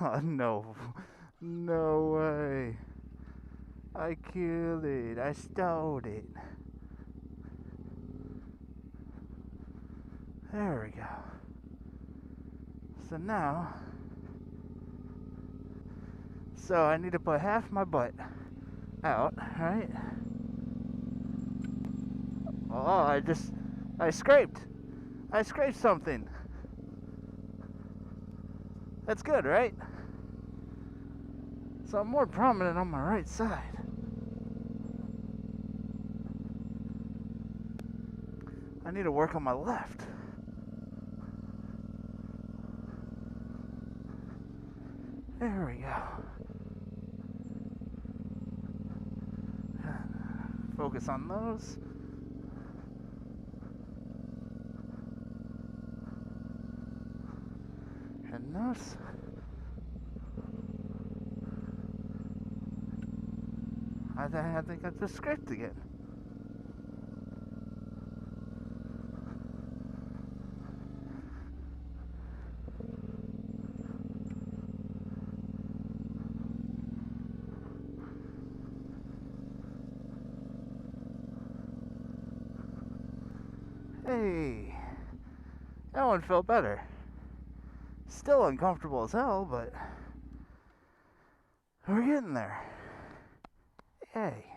Oh, no. No way. I killed it. I stole it. There we go. So now, I need to put half my butt out, right? Oh, I scraped. I scraped something. That's good, right? So I'm more prominent on my right side. I need to work on my left. There we go. Focus on those. And those. I think I just scraped again. Hey, that one felt better. Still uncomfortable as hell, but we're getting there. Yay.